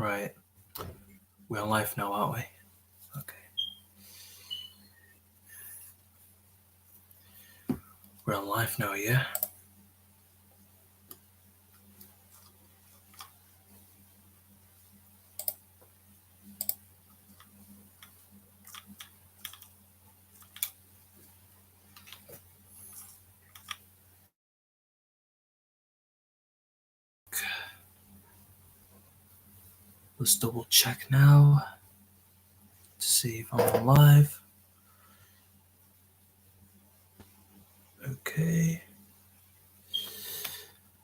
Right. We're on live now, aren't we? Okay. We're on live now, yeah? Let's double check now to see if I'm on live. Okay.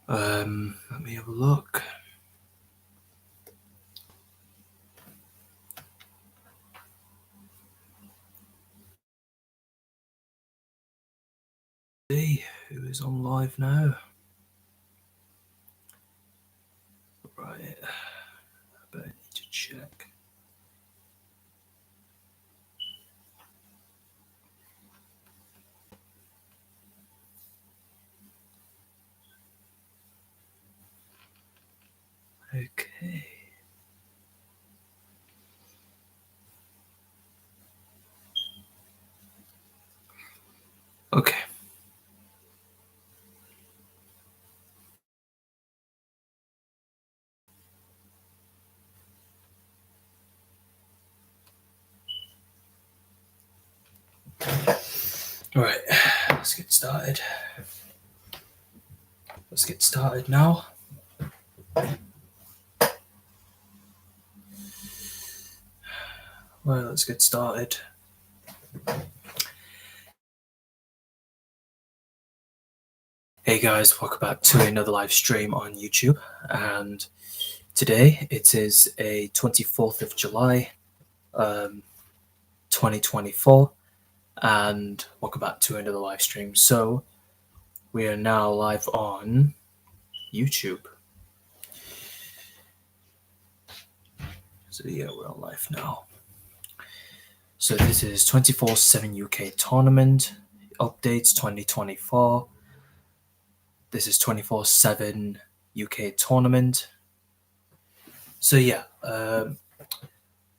Let me have a look. See who is on live now. Right. But I need to check. Okay. Okay. Right. Let's get started. Let's get started now. Well, let's get started. Hey guys, welcome back to another live stream on YouTube. And today it is a 24th of July, 2024. And welcome back to another live stream. So we are now live on YouTube. So yeah, we're on live now. So this is 24/7 UK tournament updates 2024. This is 24/7 UK tournament. So yeah,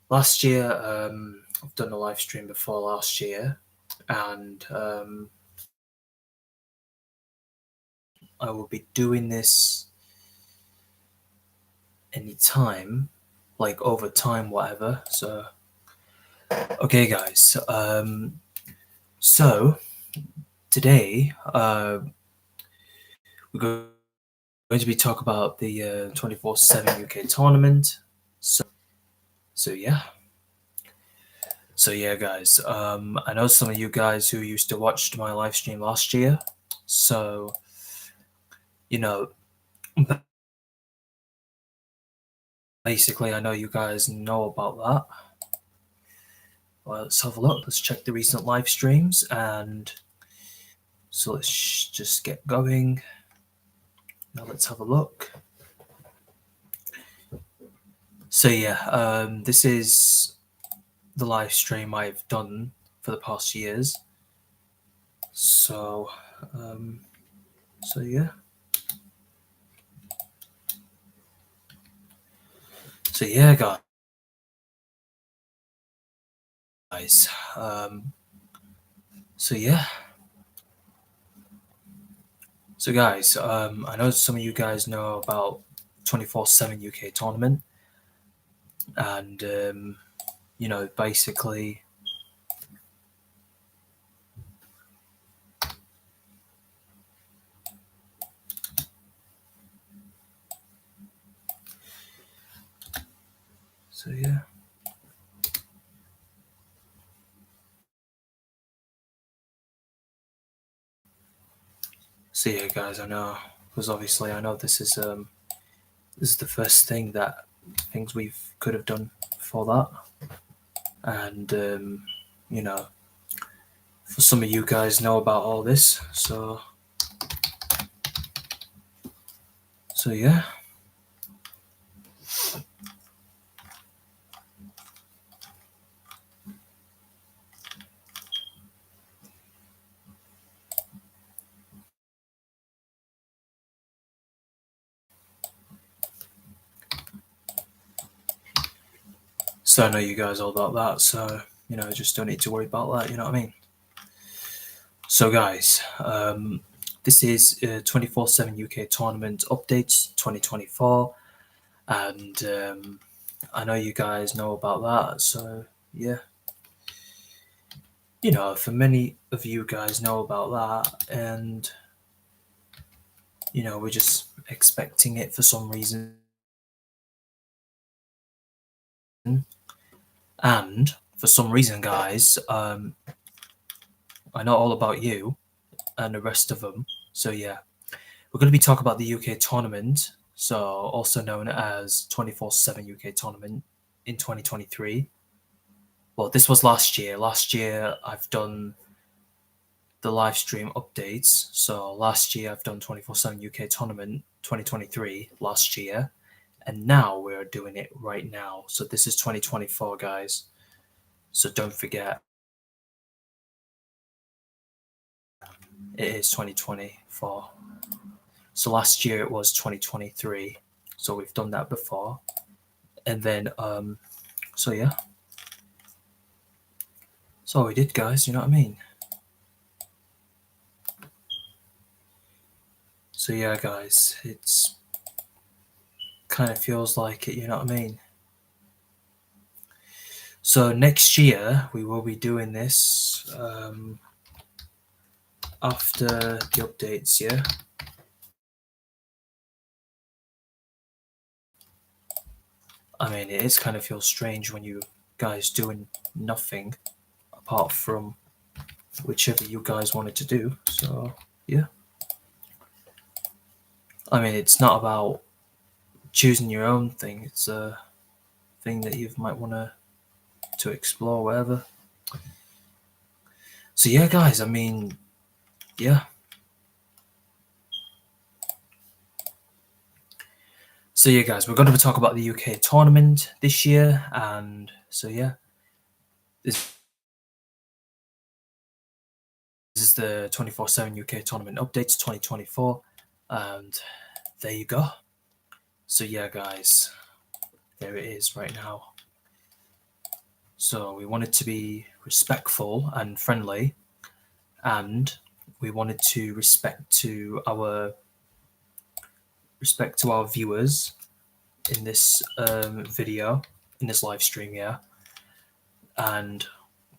last year I've done a live stream before last year, and I will be doing this anytime, like over time, whatever. So okay, guys. So today we're going to be talking about the 24/7 UK tournament. So yeah. So yeah, guys. I know some of you guys who used to watch my live stream last year. So you know, basically, I know you guys know about that. Well, let's have a look. Let's check the recent live streams, and so let's just get going. Now let's have a look. So yeah, this is the live stream I've done for the past years. So, so yeah. So yeah, guys. So yeah. So guys, I know some of you guys know about 24/7 UK tournament, and you know, basically. So yeah. So yeah, guys, I know, because obviously I know this is the first things we could have done for that, and you know, for some of you guys know about all this, so yeah. So I know you guys all about that, so just don't need to worry about that, you know what I mean? So guys, this is 24/7 UK Tournament Updates 2024, and I know you guys know about that, so yeah. For many of you guys know about that, and we're just expecting it for some reason. And for some reason, guys, I know all about you and the rest of them. So yeah, we're going to be talking about the UK tournament, so also known as 24/7 UK tournament in 2023. Well, this was last year. Last year, I've done the live stream updates. So last year, I've done 24/7 UK tournament 2023 last year, and now we're doing it right now. So this is 2024, guys. So don't forget, it is 2024. So last year it was 2023. So we've done that before. And then, so yeah. So we did, guys, you know what I mean? So yeah, guys, it's kind of feels like it, you know what I mean? So next year we will be doing this after the updates, yeah? I mean, it is kind of feels strange when you guys doing nothing apart from whichever you guys wanted to do. So yeah. I mean, it's not about choosing your own thing. It's a thing that you might want to explore, whatever. So yeah, guys. I mean, yeah. So yeah, guys, we're going to talk about the UK tournament this year, and so yeah, this is the 24/7 UK tournament updates 2024, and there you go. So yeah, guys, there it is right now. So we wanted to be respectful and friendly, and we wanted to respect to our viewers in this video, in this live stream, yeah. And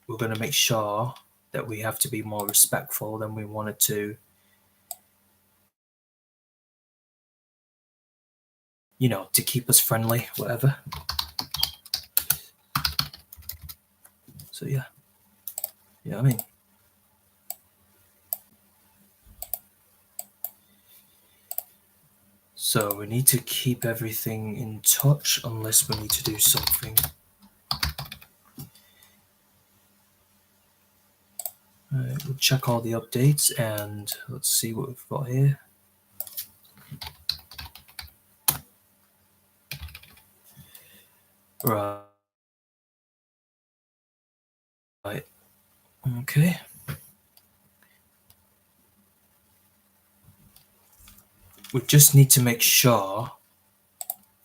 we're going to make sure that we have to be more respectful than we wanted to keep us friendly, whatever. So yeah, you know what I mean. So we need to keep everything in touch unless we need to do something. Alright, we'll check all the updates and let's see what we've got here. Right. Okay. We just need to make sure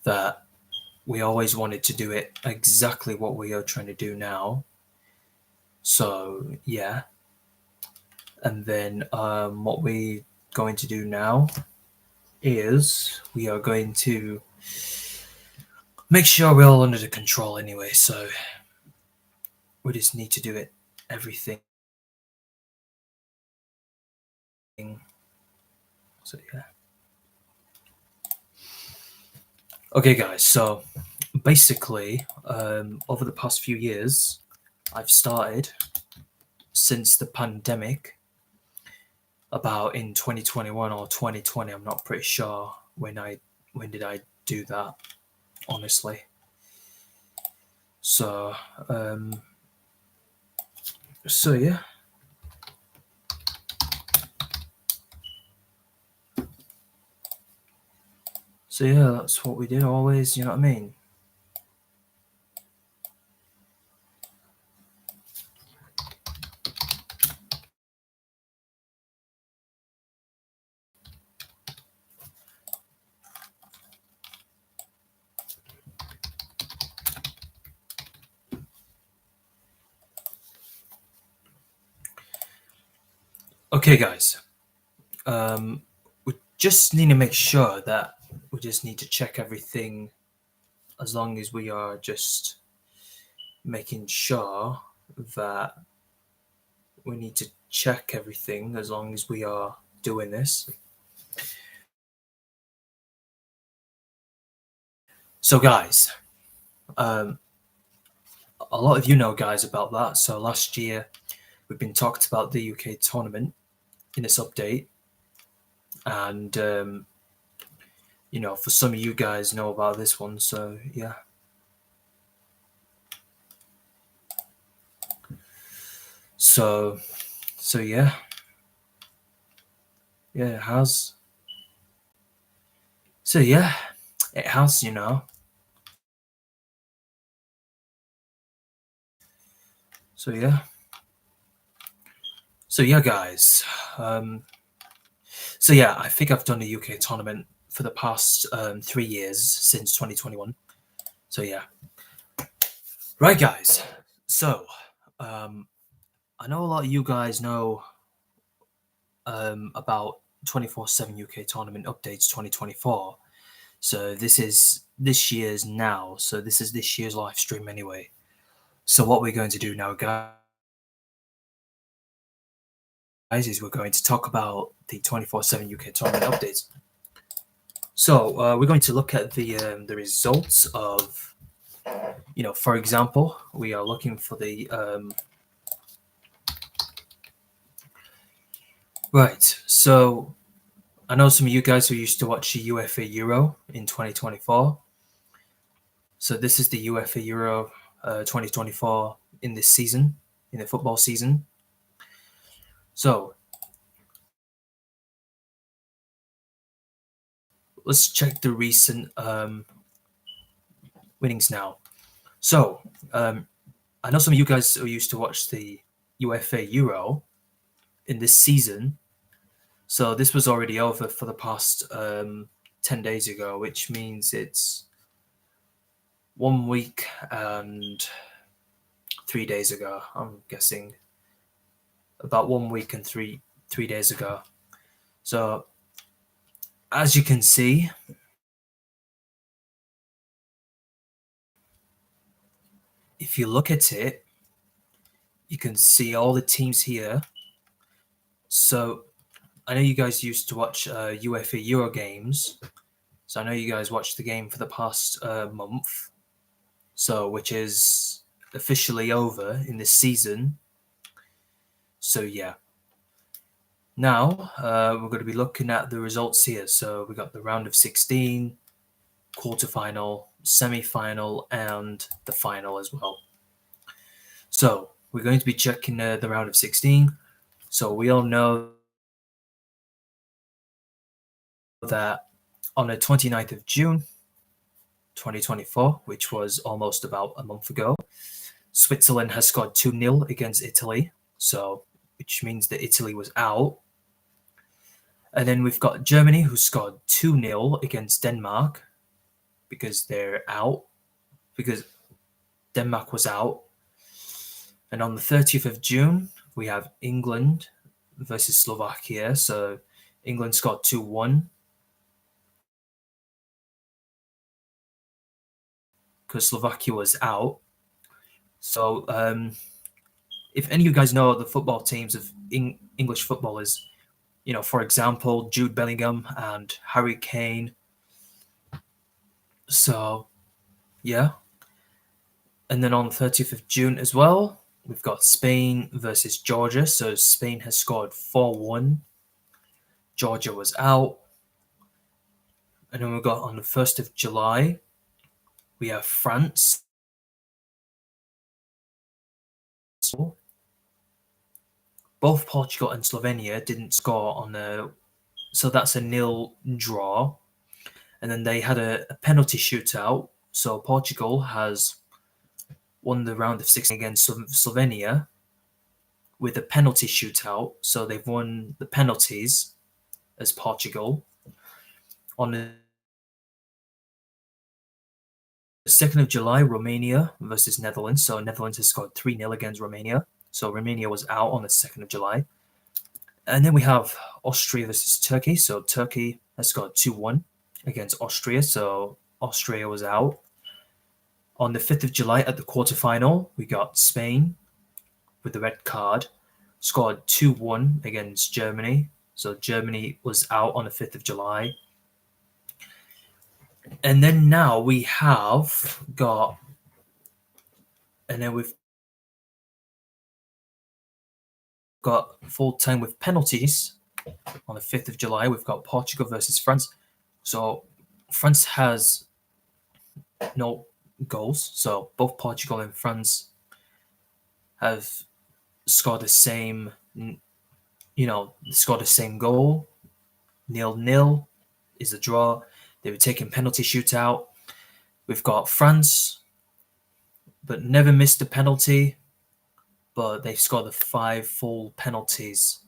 that we always wanted to do it exactly what we are trying to do now. So yeah. And then what we're going to do now is we are going to make sure we're all under the control anyway. So we just need to do it everything. So yeah. Okay, guys. So basically, over the past few years, I've started since the pandemic, about in 2021 or 2020. I'm not pretty sure when did I do that, honestly. So so yeah. So yeah, that's what we did always, you know what I mean? Okay, guys. We just need to make sure that we just need to check everything as long as we are just making sure that we need to check everything as long as we are doing this. So, guys, um, a lot of you know, guys, about that. So, last year we've been talked about the UK tournament in this update, and for some of you guys know about this one. So, yeah. So, yeah, it has. So yeah, it has. So yeah. So yeah, guys. So yeah, I think I've done the UK tournament for the past 3 years since 2021. So yeah. Right, guys. So I know a lot of you guys know about 24/7 UK tournament updates 2024. So this is this year's now. So this is this year's live stream anyway. So what we're going to do now, guys, is we're going to talk about the 24/7 UK tournament updates. So we're going to look at the results of, for example, we are looking for the right. So I know some of you guys who used to watch the UEFA Euro in 2024. So this is the UEFA Euro 2024 in this season, in the football season. So let's check the recent winnings now. So I know some of you guys who used to watch the UEFA Euro in this season. So this was already over for the past 10 days ago, which means it's 1 week and 3 days ago. I'm guessing about 1 week and three days ago. So as you can see, if you look at it, you can see all the teams here. So I know you guys used to watch UEFA Euro games. So I know you guys watched the game for the past month. So which is officially over in this season. So yeah. Now we're going to be looking at the results here. So we got the round of 16, quarterfinal, semi-final, and the final as well. So we're going to be checking the round of 16. So we all know that on the 29th of June, 2024, which was almost about a month ago, Switzerland has scored 2-0 against Italy. So which means that Italy was out. And then we've got Germany, who scored 2-0 against Denmark because they're out, because Denmark was out. And on the 30th of June, we have England versus Slovakia. So England scored 2-1 because Slovakia was out. So if any of you guys know the football teams of English footballers, for example, Jude Bellingham and Harry Kane. So, yeah. And then on the 30th of June as well, we've got Spain versus Georgia. So Spain has scored 4-1. Georgia was out. And then we've got on the 1st of July, we have France. Both Portugal and Slovenia didn't score on the, so that's a 0 draw. And then they had a penalty shootout. So Portugal has won the round of 16 against Slovenia with a penalty shootout. So they've won the penalties as Portugal. On the 2nd of July, Romania versus Netherlands. So Netherlands has scored 3-0 against Romania. So Romania was out on the 2nd of July. And then we have Austria versus Turkey. So Turkey has got 2-1 against Austria. So Austria was out. On the 5th of July at the quarterfinal, we got Spain with the red card, scored 2-1 against Germany. So Germany was out on the 5th of July. And then now we have got, and then we've got full time with penalties on the 5th of July. We've got Portugal versus France. So France has no goals. So both Portugal and France have scored the same, scored the same goal. 0-0 is a draw. They were taking penalty shootout. We've got France, but never missed a penalty, but they've scored the 5 full penalties.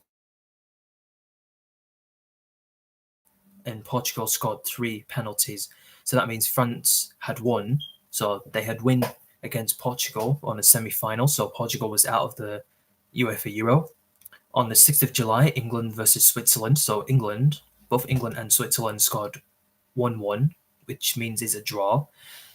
And Portugal scored 3 penalties. So that means France had won. So they had win against Portugal on the semi-final. So Portugal was out of the UEFA Euro. On the 6th of July, England versus Switzerland. So both England and Switzerland scored 1-1, which means it's a draw.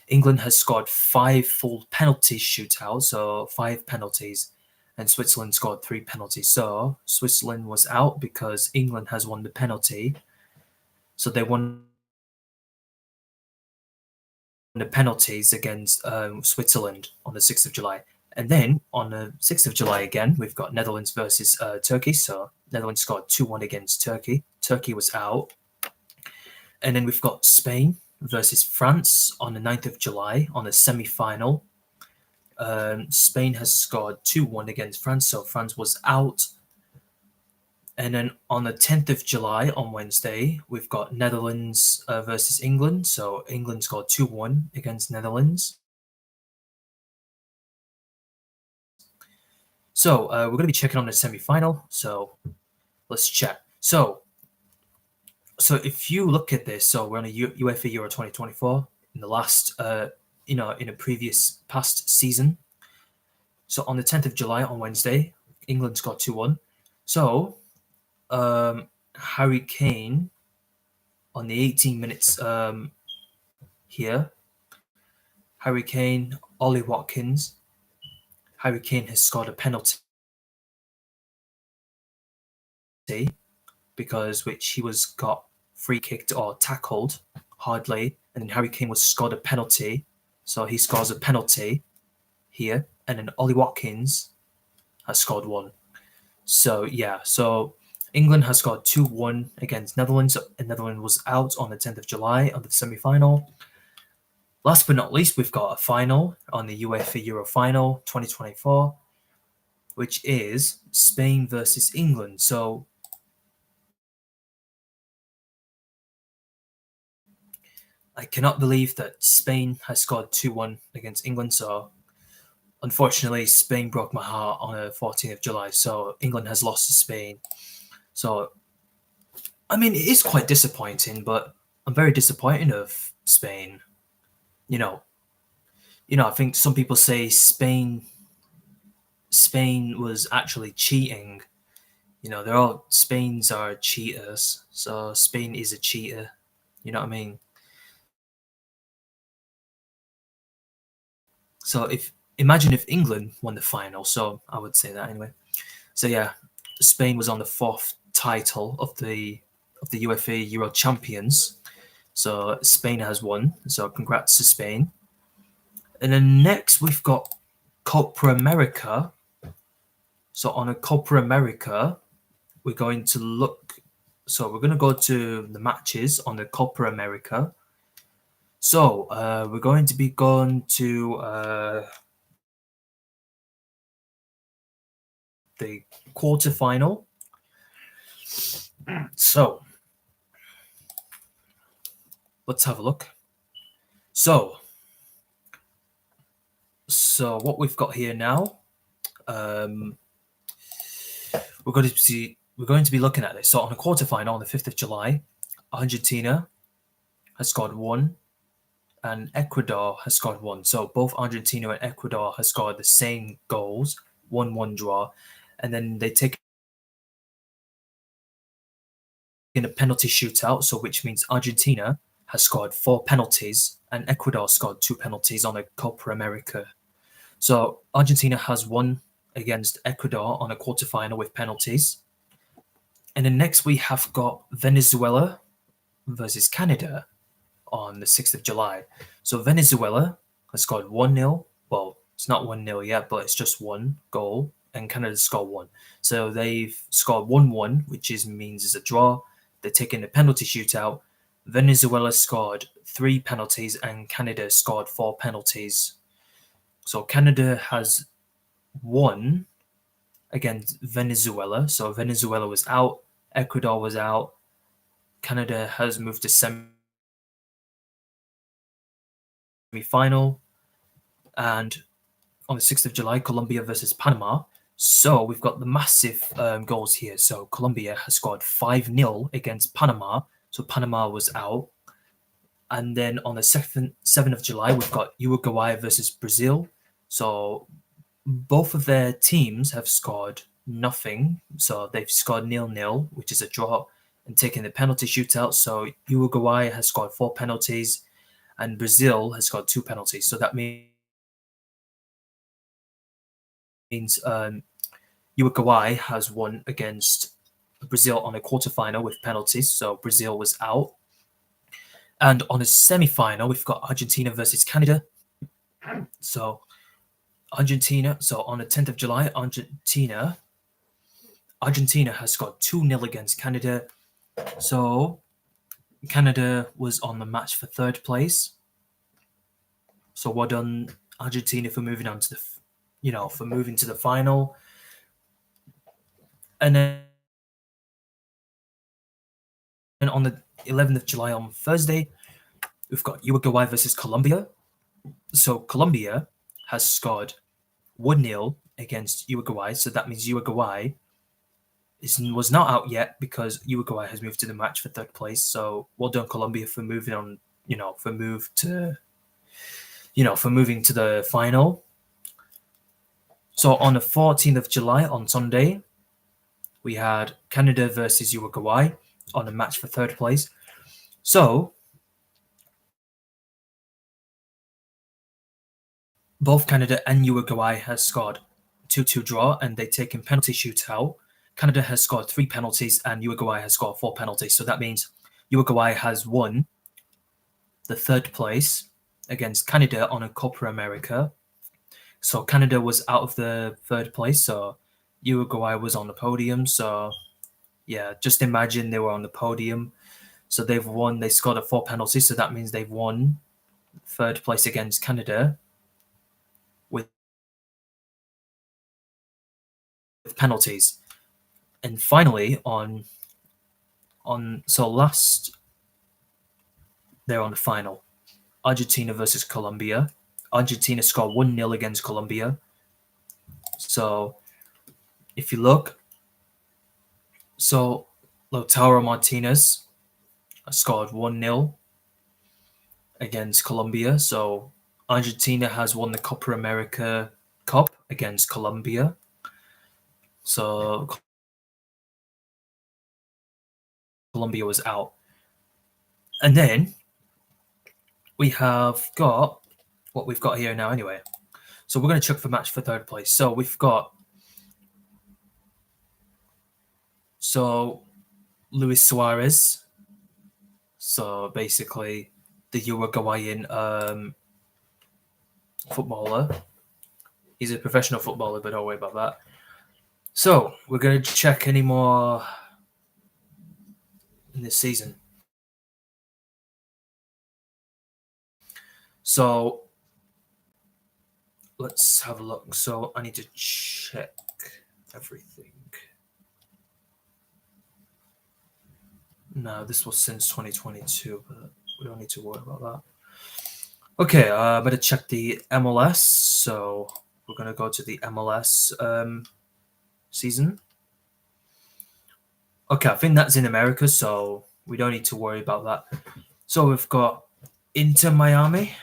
England has scored 5 full penalty shootouts, so 5 penalties, and Switzerland scored 3 penalties. So Switzerland was out because England has won the penalty. So they won the penalties against Switzerland on the 6th of July. And then on the 6th of July again, we've got Netherlands versus Turkey. So Netherlands scored 2-1 against Turkey. Turkey was out. And then we've got Spain versus France on the 9th of July on the semi-final. Spain has scored 2-1 against France, so France was out. And then on the 10th of July, on Wednesday, we've got Netherlands versus England. So England scored 2-1 against Netherlands. So we're going to be checking on the semi-final. So let's check. So if you look at this, so we're on a UEFA Euro 2024 in the last, in a previous past season. So on the 10th of July, on Wednesday, England scored 2-1. So Harry Kane on the 18 minutes here. Harry Kane, Ollie Watkins. Harry Kane has scored a penalty because which he was got free kicked or tackled hardly, and then Harry Kane was scored a penalty. So he scores a penalty here, and then Ollie Watkins has scored 1. So yeah, so England has scored 2-1 against Netherlands, and Netherlands was out on the 10th of July on the semi-final. Last but not least, we've got a final on the UEFA Euro Final 2024, which is Spain versus England. So I cannot believe that Spain has scored 2-1 against England. So unfortunately, Spain broke my heart on the 14th of July. So England has lost to Spain. So, I mean, it is quite disappointing, but I'm very disappointed of Spain. I think some people say Spain was actually cheating. Spain's are cheaters. So Spain is a cheater. You know what I mean? So imagine if England won the final. So I would say that anyway. So yeah, Spain was on the 4th title of the UEFA Euro champions. So Spain has won. So congrats to Spain. And then next we've got Copa America. So on a Copa America, we're going to look. So we're going to go to the matches on the Copa America. So we're going to be going to the quarterfinal. So let's have a look. So what we've got here now, we're going to be looking at this. So on a quarterfinal on the 5th of July, Argentina has scored 1, and Ecuador has scored 1. So both Argentina and Ecuador has scored the same goals, 1-1 draw, and then they take in a penalty shootout, so which means Argentina has scored 4 penalties and Ecuador scored 2 penalties on a Copa America. So Argentina has won against Ecuador on a quarterfinal with penalties. And then next we have got Venezuela versus Canada on the 6th of July. So Venezuela has scored 1-0. Well, it's not 1-0 yet, but it's just one goal. And Canada scored 1. So they've scored 1-1, which means it's a draw. They're taking a penalty shootout. Venezuela scored 3 penalties and Canada scored 4 penalties. So Canada has won against Venezuela. So Venezuela was out. Ecuador was out. Canada has moved to semi-final. And on the 6th of July, Colombia versus Panama. So we've got the massive goals here. So Colombia has scored 5-0 against Panama. So Panama was out. And then on the 7th of July, we've got Uruguay versus Brazil. So both of their teams have scored nothing. So they've scored 0-0, which is a draw, and taken the penalty shootout. So Uruguay has scored 4 penalties and Brazil has scored 2 penalties. So that means Uruguay has won against Brazil on a quarterfinal with penalties. So Brazil was out. And on a semi-final, we've got Argentina versus Canada. So Argentina. So on the 10th of July, Argentina has scored 2-0 against Canada. So Canada was on the match for 3rd place. So well done, Argentina, for moving on to the final. And then on the 11th of July, on Thursday, we've got Uruguay versus Colombia. So Colombia has scored 1-0 against Uruguay. So that means Uruguay was not out yet because Uruguay has moved to the match for 3rd place. So well done, Colombia, for moving on. For moving to the final. So on the 14th of July, on Sunday, we had Canada versus Uruguay on a match for 3rd place. So both Canada and Uruguay has scored 2-2 draw, and they've taken penalty shootout. Canada has scored 3 penalties and Uruguay has scored 4 penalties. So that means Uruguay has won the 3rd place against Canada on a Copa America. So Canada was out of the 3rd place, so Uruguay was on the podium. So yeah, just imagine they were on the podium. So they've won. They scored 4 penalties, so that means they've won 3rd place against Canada with penalties. And finally, they're on the final. Argentina versus Colombia. Argentina scored 1-0 against Colombia. So if you look, so Lautaro Martinez scored 1-0 against Colombia. So Argentina has won the Copa America Cup against Colombia. So Colombia was out. And then we have got what we've got here now anyway. So we're going to check for match for 3rd place. So we've got Luis Suarez. So basically the Uruguayan footballer. He's a professional footballer, but don't worry about that. So we're going to check any more in this season. So let's have a look. So I need to check everything. No, this was since 2022, but we don't need to worry about that. Okay, I better check the MLS. So we're going to go to the MLS season. Okay, I think that's in America, so we don't need to worry about that. So we've got Inter Miami.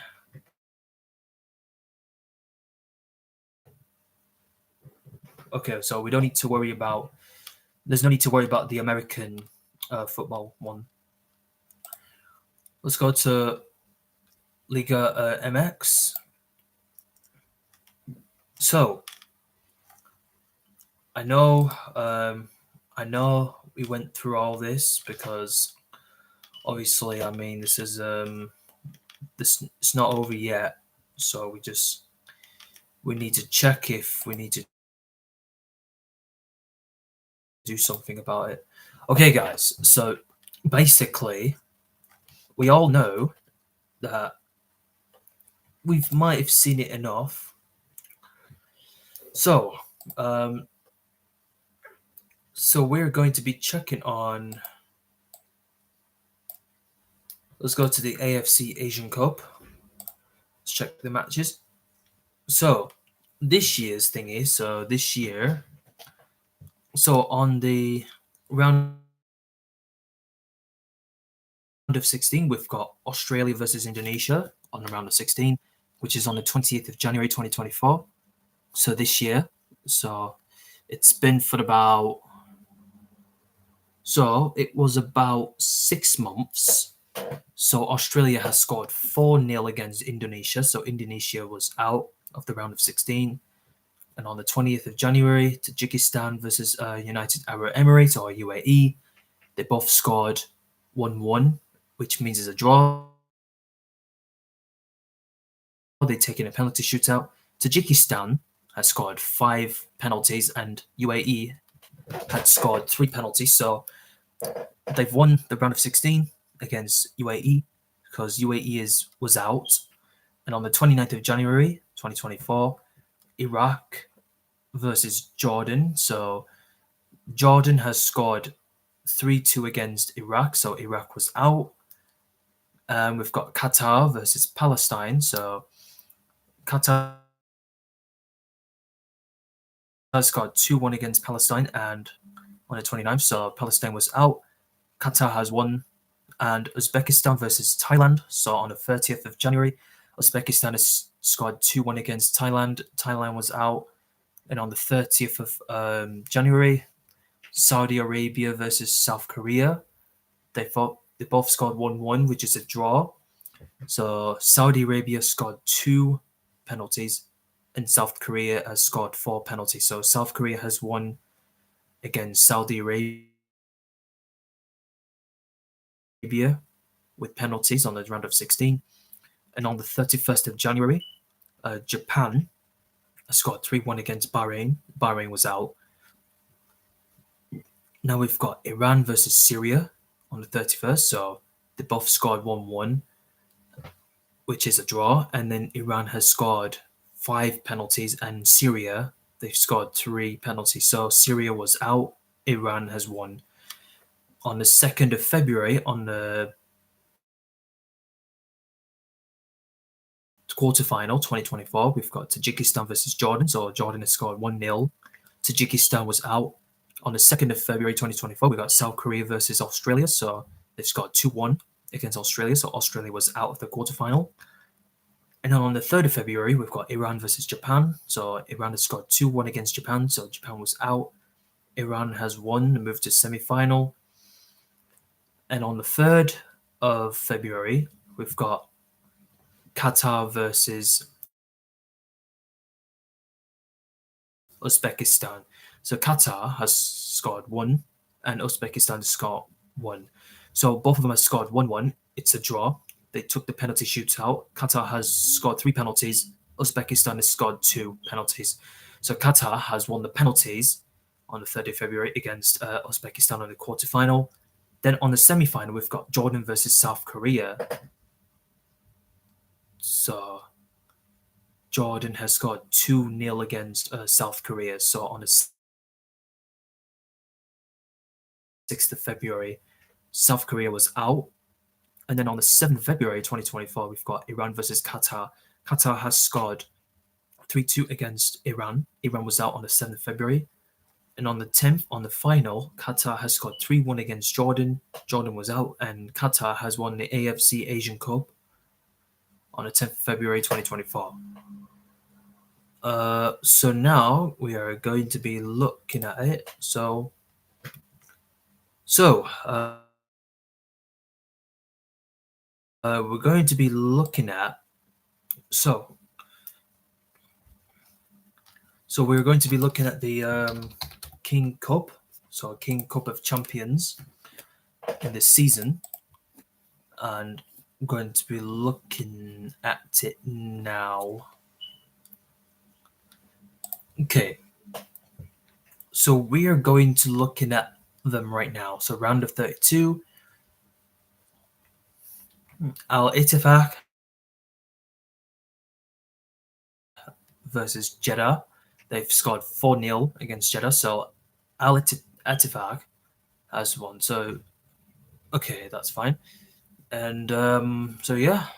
Okay, so we don't need to worry about. There's no need to worry about the American football one. Let's go to Liga MX. So I know we went through all this because obviously, I mean, this is this it's not over yet, so we need to check if we need to do something about it. Okay, guys. So basically, we all know that we might have seen it enough. So, so we're going to be checking on. Let's go to the AFC Asian Cup. Let's check the matches. So, this year's thing is this year. So on the round of 16, we've got Australia versus Indonesia on the round of 16, which is on the 20th of January 2024. So this year, so it's been for about. So it was about 6 months. So Australia has scored 4-0 against Indonesia. So Indonesia was out of the round of 16. And on the 20th of January, Tajikistan versus United Arab Emirates or UAE, they both scored 1-1, which means it's a draw. They're taking a penalty shootout. Tajikistan has scored 5 penalties and UAE had scored 3 penalties. So they've won the round of 16 against UAE because UAE was out. And on the 29th of January 2024, Iraq versus Jordan. So Jordan has scored 3-2 against Iraq. So Iraq was out. We've got Qatar versus Palestine. So Qatar has scored 2-1 against Palestine and on the 29th. So Palestine was out. Qatar has won. And Uzbekistan versus Thailand. So on the 30th of January, Uzbekistan has scored 2-1 against Thailand. Thailand was out. And on the 30th of January, Saudi Arabia versus South Korea. They both scored 1-1, which is a draw. So Saudi Arabia scored 2 penalties, and South Korea has scored 4 penalties. So South Korea has won against Saudi Arabia with penalties on the round of 16. And on the 31st of January, Japan scored 3-1 against Bahrain. Bahrain was out. Now we've got Iran versus Syria on the 31st. So they both scored 1-1, which is a draw. And then Iran has scored 5 penalties, and Syria, they've scored 3 penalties. So Syria was out. Iran has won. On the 2nd of February, on the quarterfinal 2024, we've got Tajikistan versus Jordan. So Jordan has scored 1-0. Tajikistan was out. On the 2nd of February 2024, we got South Korea versus Australia. So they've scored 2-1 against Australia. So Australia was out of the quarterfinal. And then on the 3rd of February, we've got Iran versus Japan. So Iran has scored 2-1 against Japan. So Japan was out. Iran has won and moved to semi-final. And on the 3rd of February, we've got Qatar versus Uzbekistan. So Qatar has scored 1 and Uzbekistan has scored 1. So both of them have scored 1-1. It's a draw. They took the penalty shootout. Qatar has scored 3 penalties. Uzbekistan has scored 2 penalties. So Qatar has won the penalties on the 3rd of February against Uzbekistan in the quarterfinal. Then on the semi-final, we've got Jordan versus South Korea. So Jordan has scored 2-0 against South Korea. So on the 6th of February, South Korea was out. And then on the 7th of February 2024, we've got Iran versus Qatar. Qatar has scored 3-2 against Iran. Iran was out on the 7th of February. And on the 10th, on the final, Qatar has scored 3-1 against Jordan. Jordan was out, and Qatar has won the AFC Asian Cup on the 10th of February 2024. So now we are going to be looking at it. So So, we're going to be looking at so so we're going to be looking at the King Cup, so King Cup of Champions in this season, and I'm going to be looking at it now. Okay, so we are going to looking at them right now. So round of 32, Al Ittifaq versus Jeddah. They've scored 4-0 against Jeddah, so Al Ittifaq has won. So okay, that's fine. And so yeah,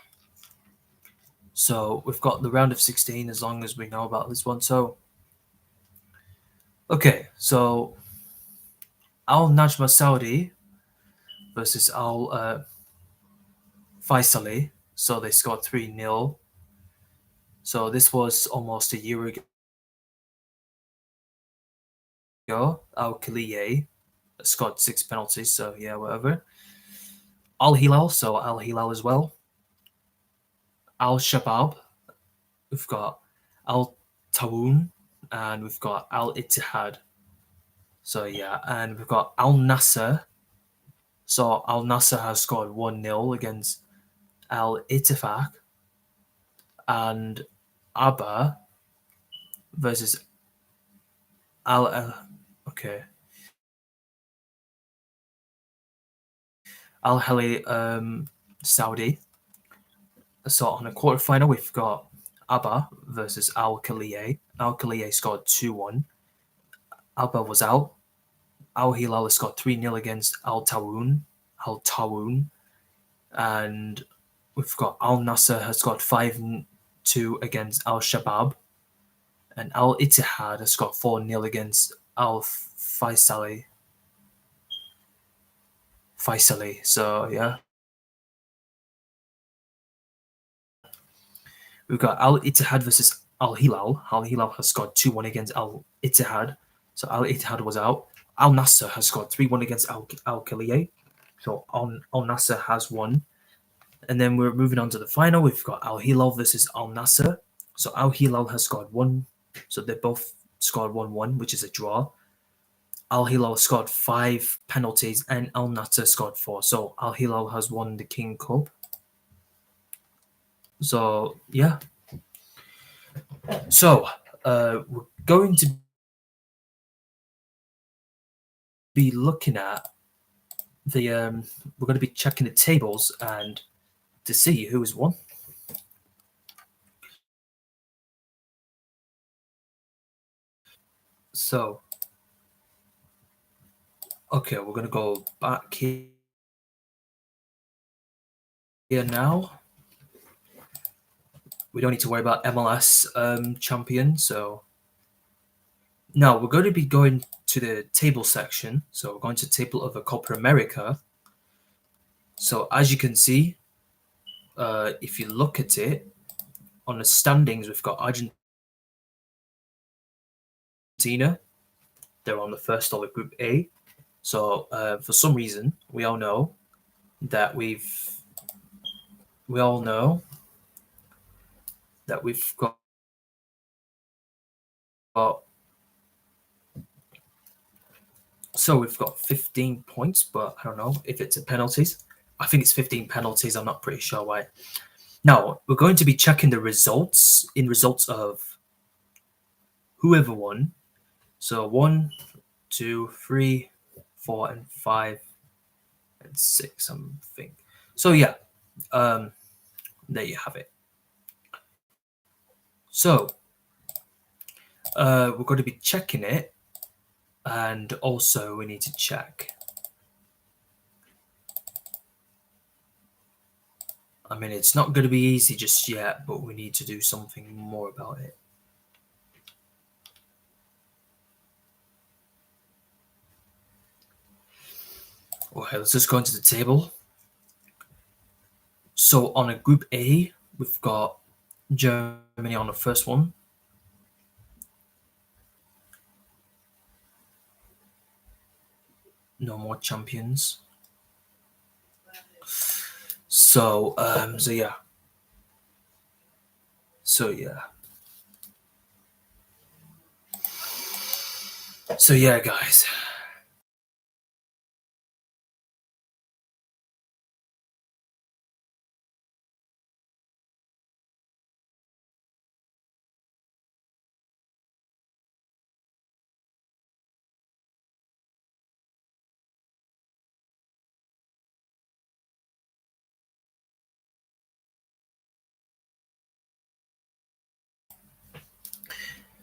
so we've got the round of 16 as long as we know about this one. So okay, so Al Najma Saudi versus Al Faisali. So they scored 3-0. So this was almost a year ago. Al Khaliye scored 6 penalties. So yeah, whatever. Al Hilal, so Al Hilal as well. Al Shabab, we've got Al Tawoon, and we've got Al Ittihad. So yeah, and we've got Al Nasser. So Al Nasser has scored 1-0 against Al Ittifaq, and Abba versus Al. Okay, Al Hali Saudi. So on a quarterfinal, we've got Abba versus Al Khaliye. Al Khaliye scored 2-1. Abba was out. Al Hilal has scored 3-0 against Al Tawoon. Al Tawoon. And we've got Al Nasser has got 5-2 against Al Shabab. And Al Ittihad has got 4-0 against Al Faisali. So yeah. We've got Al Ittihad versus Al Hilal. Al Hilal has scored 2-1 against Al Ittihad. So Al Ittihad was out. Al Nasser has scored 3-1 against Al Khaliye. So Al Nasser has won. And then we're moving on to the final. We've got Al Hilal versus Al Nasser. So Al Hilal has scored 1. So they both scored 1-1, which is a draw. Al Hilal scored 5 penalties and Al Nasser scored 4. So Al Hilal has won the King Cup. So yeah. So we're going to be looking at the we're going to be checking the tables and to see who has won. So okay, we're going to go back here now. We don't need to worry about MLS champion. So now we're going to be going to the table section. So we're going to the table of the Copa America. So as you can see, if you look at it on the standings, we've got Argentina. They're on the first of the Group A. So for some reason, we all know that we've got so we've got 15 points, but I don't know if it's a penalties. I think it's 15 penalties. I'm not pretty sure why. Now we're going to be checking the results of whoever won. So 1, 2, 3, 4, and 5, and 6. I think. So yeah, there you have it. So we're going to be checking it, and also we need to check. I mean, it's not going to be easy just yet, but we need to do something more about it. Okay, let's just go into the table. So on a Group A, we've got Germany on the first one. no more champions. So so yeah. So yeah. So yeah, guys.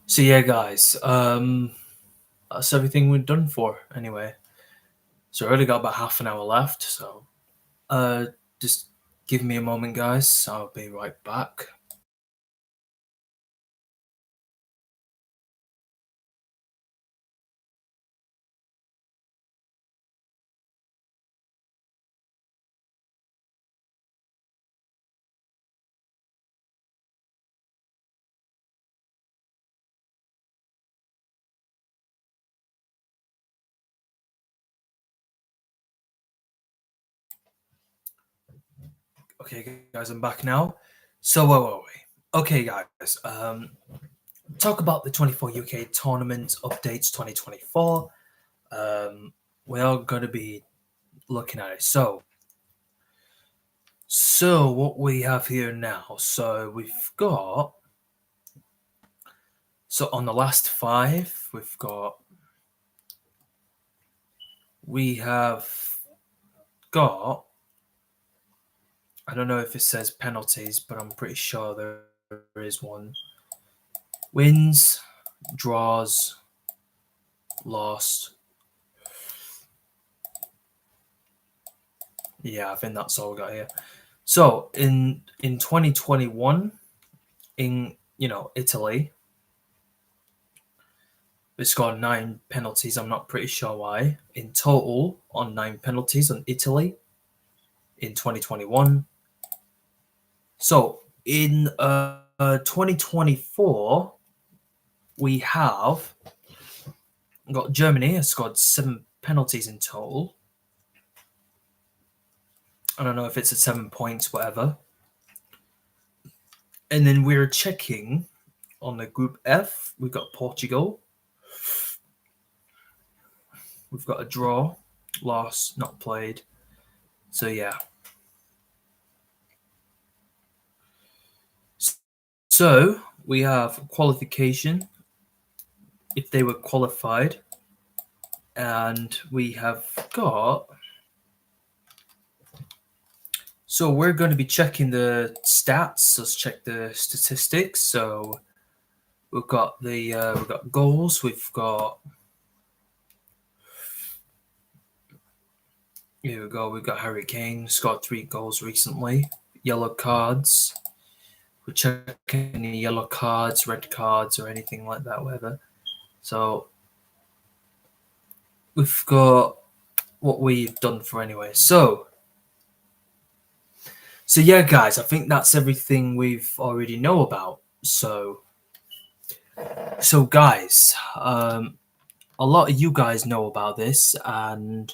So yeah, guys. That's everything we're done for anyway. So I already got about half an hour left. So uh, just give me a moment, guys. I'll be right back. Okay, guys, I'm back now. So where were we? Okay, guys. Talk about the 24 UK tournament updates 2024. Um, we are going to be looking at it. So what we have here now. So we've got. So on the last five, we have got. I don't know if it says penalties, but I'm pretty sure there is one. Wins, draws, lost. Yeah, I think that's all we got here. So in 2021, in Italy, we scored 9 penalties. I'm not pretty sure why. In total, on 9 penalties on Italy in 2021. So in 2024, we have got Germany has scored 7 penalties in total. I don't know if it's at 7 points, whatever. And then we're checking on the group F. We've got Portugal. We've got a draw, loss, not played. So yeah. So we have qualification if they were qualified, and we have got. So we're going to be checking the stats. Let's check the statistics. So we've got we've got goals. We've got here we go. We've got Harry Kane scored 3 goals recently. Yellow cards. We're checking any yellow cards, red cards, or anything like that. Whatever. So we've got what we've done for anyway. So yeah, guys, I think that's everything we've already know about. So guys, a lot of you guys know about this, and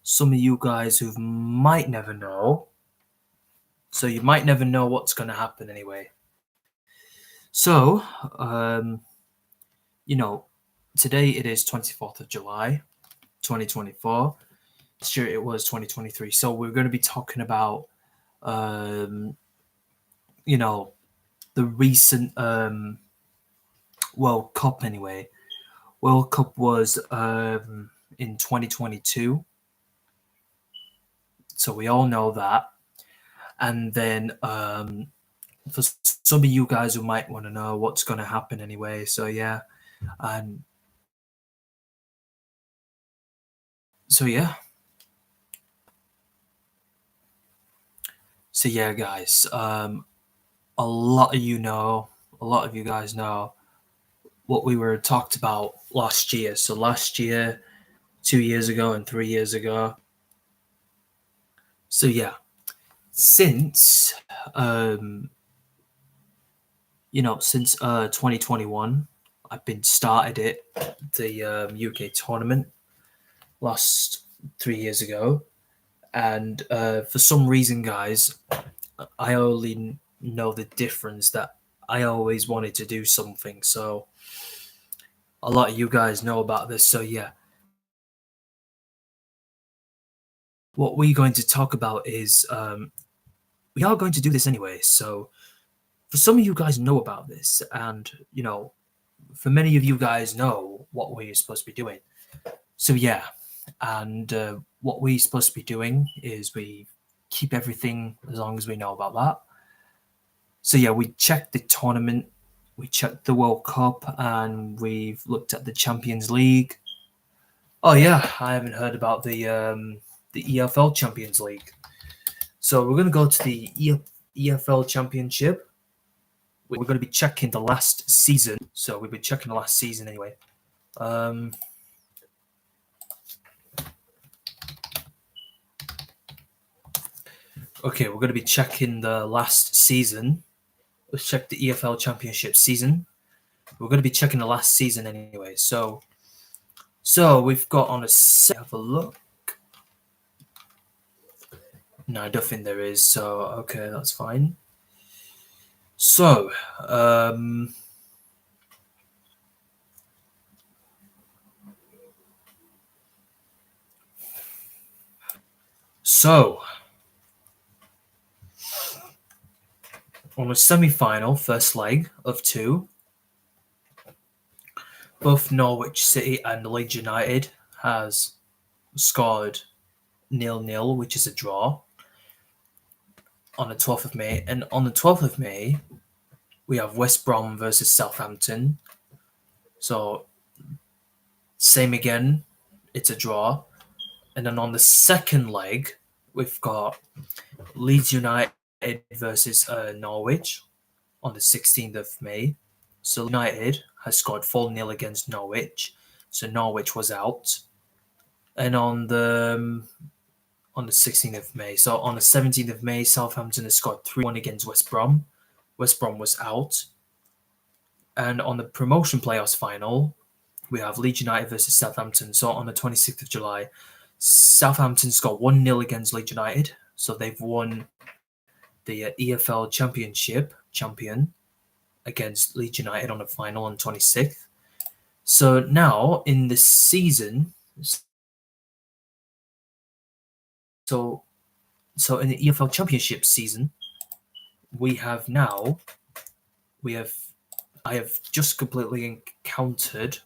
some of you guys who might never know. So you might never know what's going to happen anyway. So, you know, today it is 24th of July, 2024. Last year it was 2023. So we're going to be talking about, you know, the recent World Cup anyway. World Cup was in 2022. So we all know that. And then for some of you guys who might want to know what's going to happen anyway. So yeah. And so yeah. So yeah, guys. A lot of a lot of you guys know what we were talked about last year. So last year, 2 years ago, and 3 years ago. So yeah, since since 2021, I've been started it the UK tournament. last 3 years ago, and for some reason, guys, I only know the difference that I always wanted to do something. So a lot of you guys know about this. So yeah, what we're going to talk about is we are going to do this anyway. So for some of you guys know about this, and for many of you guys know what we're supposed to be doing. So yeah, and what we're supposed to be doing is we keep everything as long as we know about that. So yeah, we checked the tournament, we checked the World Cup, and we've looked at the Champions League. Oh yeah, I haven't heard about the EFL Champions League. So we're gonna go to the EFL Championship. We're going to be checking the last season. So we'll be checking the last season anyway. Okay, we're going to be checking the last season. Let's check the EFL Championship season. We're going to be checking the last season anyway. So we've got on a set. Have a look. No, I don't think there is. So okay, that's fine. So on a semi-final, first leg of two, both Norwich City and Leeds United has scored 0-0, which is a draw, on the 12th of May. And on the 12th of May, we have West Brom versus Southampton. So, same again, it's a draw. And then on the second leg, we've got Leeds United versus Norwich on the 16th of May. So, United has scored 4-0 against Norwich. So, Norwich was out. And on the 16th of May. So on the 17th of May, Southampton has scored 3-1 against West Brom. West Brom was out. And on the promotion playoffs final, we have Leeds United versus Southampton. So on the 26th of July, Southampton scored 1-0 against Leeds United. So they've won the EFL Championship champion against Leeds United on the final on 26th. So now in the season, so in the EFL Championship season, I have just completely encountered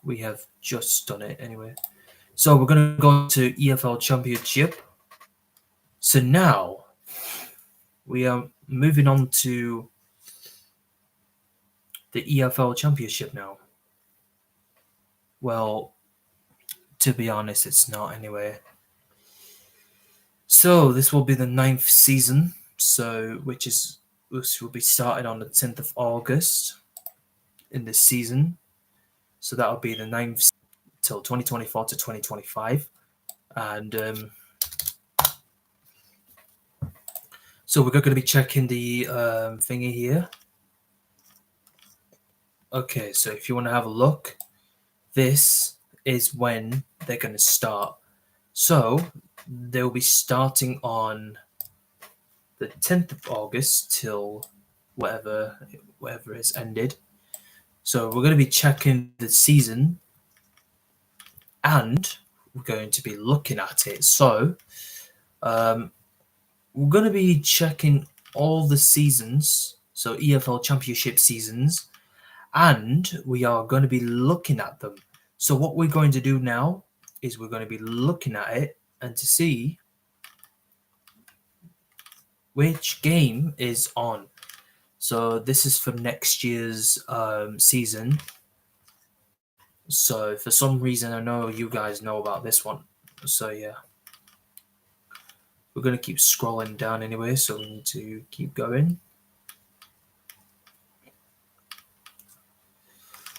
we have just done it anyway. So we're going to go to EFL Championship. So now we are moving on to the EFL Championship now. Well, to be honest, it's not anyway. So this will be the 9th season, which will be started on the 10th of August in this season. So that'll be the 9th till 2024 to 2025. And so we're going to be checking the thingy here. Okay, so if you want to have a look, this is when they're going to start. So they'll be starting on the 10th of August till whatever is ended. So we're going to be checking the season and we're going to be looking at it. So we're going to be checking all the seasons, so EFL Championship seasons, and we are going to be looking at them. So what we're going to do now is we're going to be looking at it and to see which game is on. So this is for next year's season. So for some reason, I know you guys know about this one. So yeah. We're going to keep scrolling down anyway, so we need to keep going.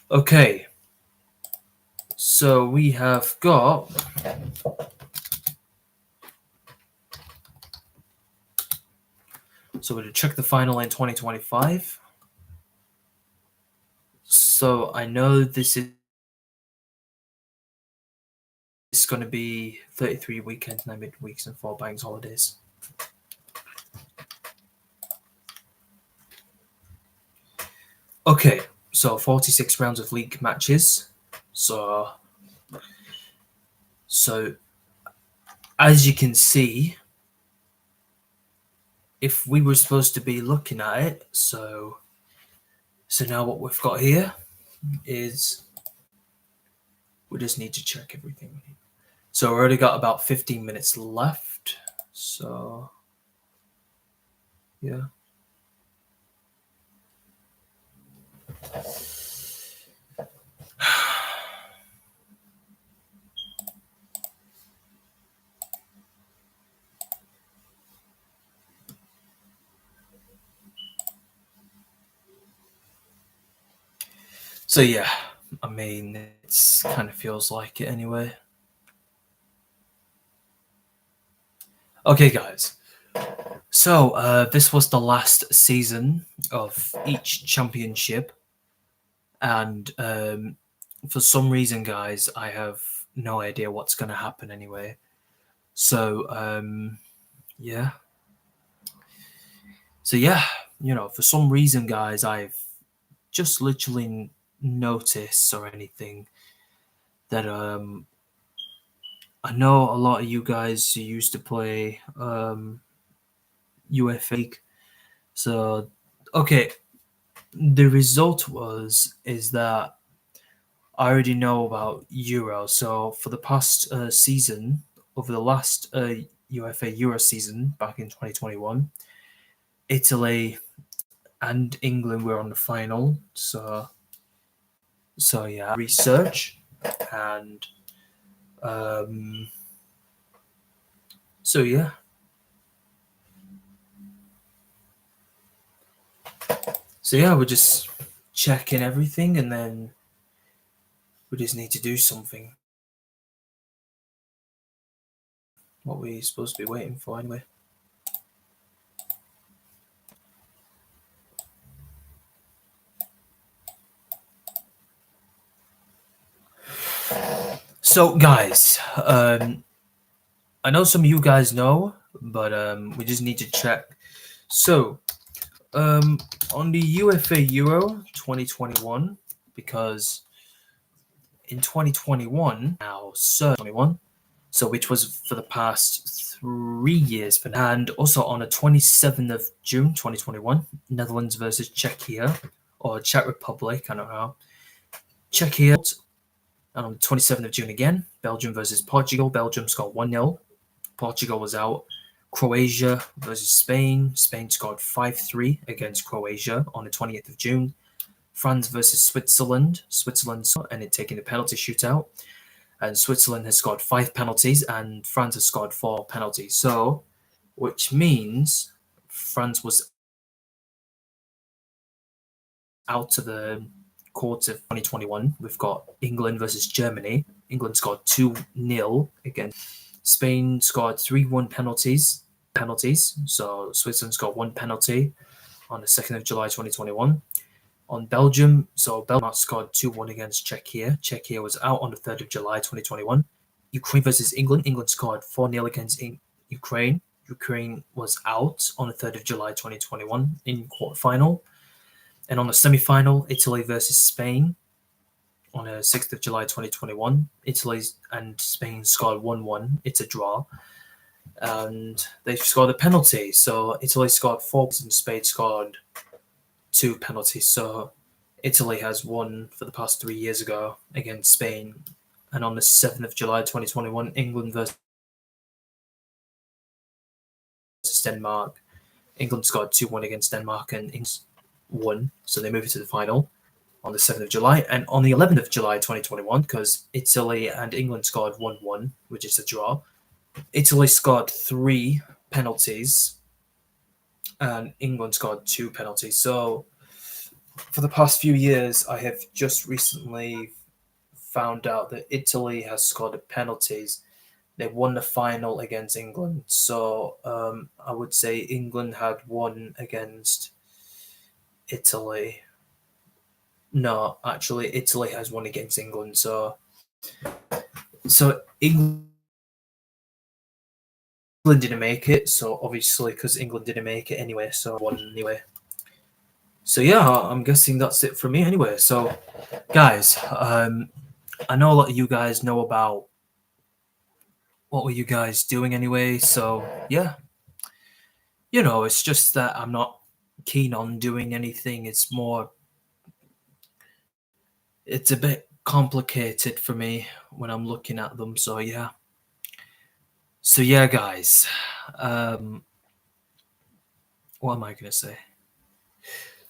Okay. So we have got... So we're going to check the final in 2025. So I know this is going to be 33 weekends, 9 midweeks, and 4 bank holidays. Okay, so 46 rounds of league matches. So as you can see, if we were supposed to be looking at it, so now what we've got here is we just need to check everything. So we already got about 15 minutes left. So yeah. So yeah, I mean, it's kind of feels like it anyway. Okay, guys. So this was the last season of each championship, and for some reason, guys, I have no idea what's going to happen anyway. So yeah. So yeah, for some reason, guys, I've just literally noticed or anything that I know a lot of you guys who used to play UFA League. So okay, the result is that I already know about Euro. So for the past season, over the last UFA Euro season back in 2021, Italy and England were on the final. So yeah, research and um, so yeah. So yeah, we're just checking everything and then we just need to do something. What we're supposed to be waiting for anyway. So guys, I know some of you guys know, but we just need to check. So on the UFA Euro 2021, because in 2021 now, so 21, so which was for the past 3 years for now. And also on the 27th of June 2021, Netherlands versus Czechia or Czech Republic, I don't know. Czechia. And on the 27th of June again, Belgium versus Portugal. Belgium scored 1-0. Portugal was out. Croatia versus Spain. Spain scored 5-3 against Croatia on the 20th of June. France versus Switzerland. Switzerland and it taking a penalty shootout. And Switzerland has scored 5 penalties and France has scored 4 penalties. So, which means France was out of the quarter of 2021. We've got England versus Germany. England scored 2-0 against Spain, scored 3-1 penalties. So Switzerland scored 1 penalty on the 2nd of July 2021. On Belgium, so Belgium scored 2-1 against Czechia. Czechia was out on the 3rd of July 2021. Ukraine versus England. England scored 4-0 against Ukraine. Ukraine was out on the 3rd of July 2021 in quarterfinal. And on the semi-final, Italy versus Spain on the 6th of July 2021. Italy and Spain scored 1-1. It's a draw. And they scored a penalty. So Italy scored 4 and Spain scored 2 penalties. So Italy has won for the past 3 years ago against Spain. And on the 7th of July 2021, England versus Denmark. England scored 2-1 against Denmark and England won. So they moved to the final on the 7th of July. And on the 11th of July 2021, because Italy and England scored 1-1, which is a draw, Italy scored 3 penalties and England scored 2 penalties. So for the past few years, I have just recently found out that Italy has scored the penalties. They won the final against England. So I would say England had won against Italy. No, actually, Italy has won against England. So England didn't make it. So obviously, because England didn't make it anyway, so won anyway. So yeah, I'm guessing that's it for me anyway. So guys, I know a lot of you guys know about what were you guys doing anyway. So yeah, it's just that I'm not keen on doing anything. It's a bit complicated for me when I'm looking at them. So yeah, guys. Um, what am I gonna say?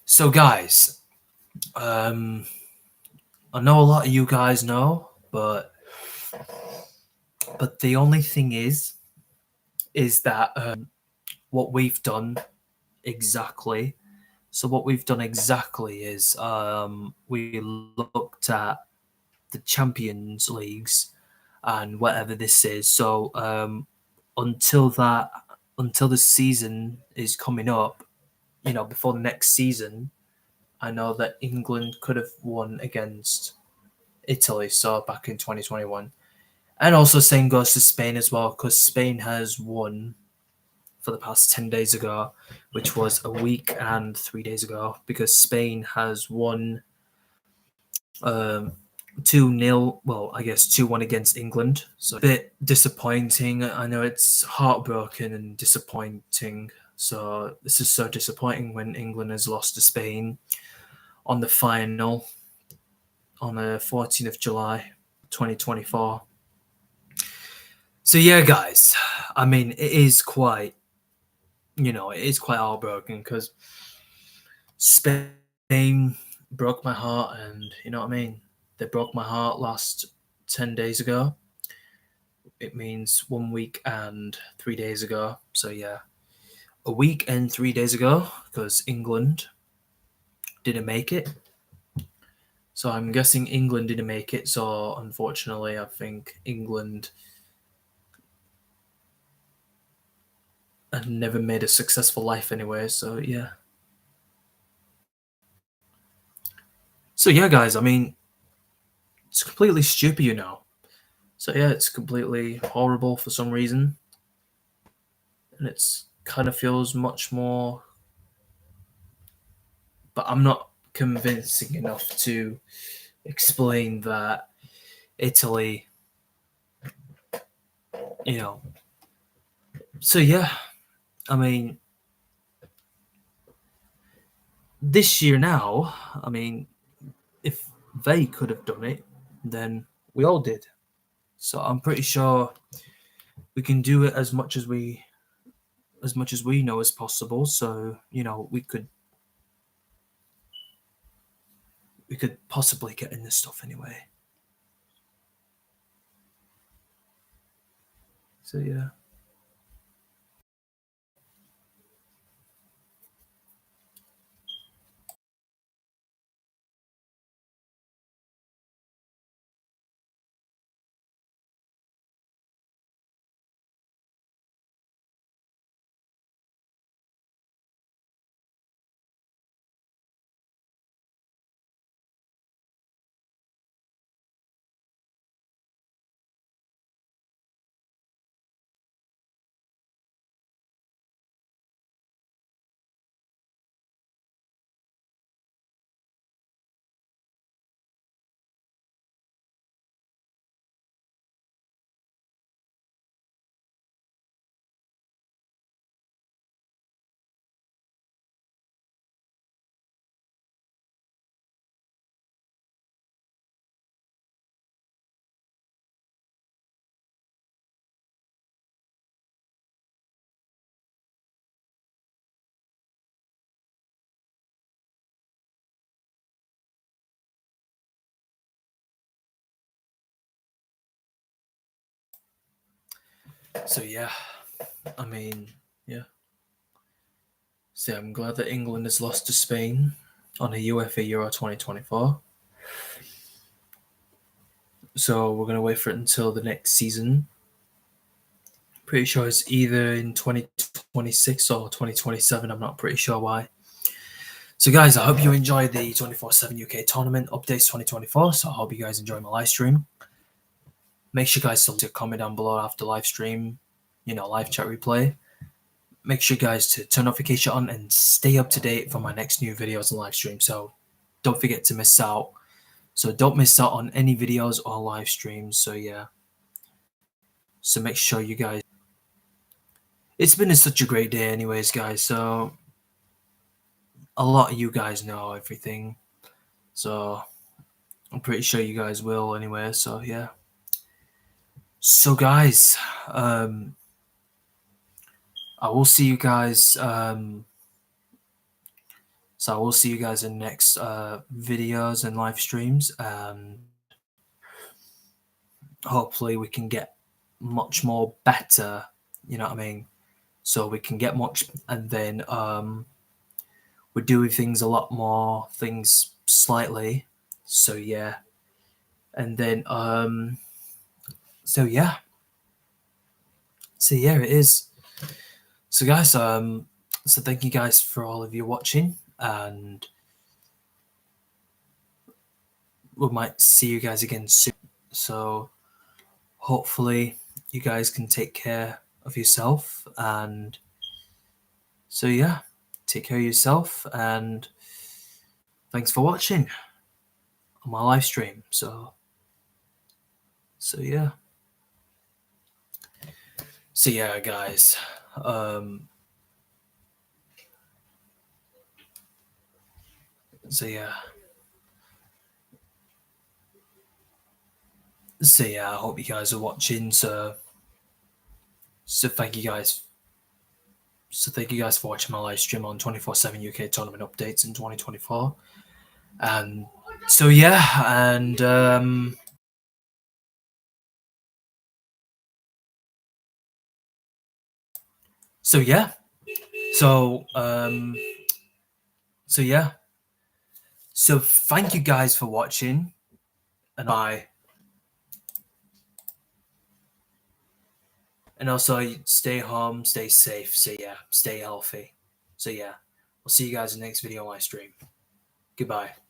So guys, um, I know a lot of you guys know, but the only thing is that what we've done exactly. So what we've done exactly is we looked at the Champions Leagues and whatever this is. So until that, until the season is coming up, before the next season, I know that England could have won against Italy. So back in 2021, and also same goes to Spain as well, because Spain has won for the past 10 days ago, which was a week and 3 days ago, because Spain has won um, 2-0. Well, I guess 2-1 against England. So a bit disappointing. I know it's heartbroken and disappointing. So this is so disappointing when England has lost to Spain on the final on the 14th of July 2024. So yeah, guys, I mean, it is quite heartbroken because Spain broke my heart, and you know what I mean? They broke my heart last 10 days ago. It means 1 week and 3 days ago. So, yeah, a week and 3 days ago because England didn't make it. So, I'm guessing England didn't make it. So, unfortunately, I think England had never made a successful life anyway. So, yeah. So, yeah, guys, I mean, it's completely stupid, So yeah, it's completely horrible for some reason, and it's kind of feels much more. But I'm not convincing enough to explain that Italy, you know. So yeah, I mean, this year now, I mean, if they could have done it, then we all did. So I'm pretty sure we can do it as much as we know as possible. So we could possibly get in this stuff anyway. So yeah. So yeah, I mean, yeah. So I'm glad that England has lost to Spain on a UEFA Euro 2024. So we're gonna wait for it until the next season. Pretty sure it's either in 2026 or 2027. I'm not pretty sure why. So guys, I hope you enjoyed the 24/7 UK tournament updates 2024. So I hope you guys enjoy my live stream. Make sure you guys to comment down below after live stream, live chat replay. Make sure guys to turn notification on and stay up to date for my next new videos and live stream. So don't forget to miss out. So don't miss out on any videos or live streams. So yeah. So make sure you guys. It's been such a great day anyways, guys. So a lot of you guys know everything. So I'm pretty sure you guys will anyway. So yeah. So guys, I will see you guys. So I will see you guys in next videos and live streams, and hopefully we can get much more better. You know what I mean? So we can get much, and then we're doing things a lot more things slightly. So yeah, and then so yeah. So yeah, it is. So guys, so thank you guys for all of you watching, and we might see you guys again soon. So hopefully you guys can take care of yourself, and so yeah, take care of yourself, and thanks for watching on my live stream. So yeah. So yeah, guys. So yeah. So yeah, I hope you guys are watching. So thank you guys. So thank you guys for watching my live stream on 24/7 UK tournament updates in 2024. And so yeah, and so yeah. So so yeah. So thank you guys for watching, and bye. And also stay home, stay safe. So yeah, stay healthy. So yeah, we'll see you guys in the next video live stream. Goodbye.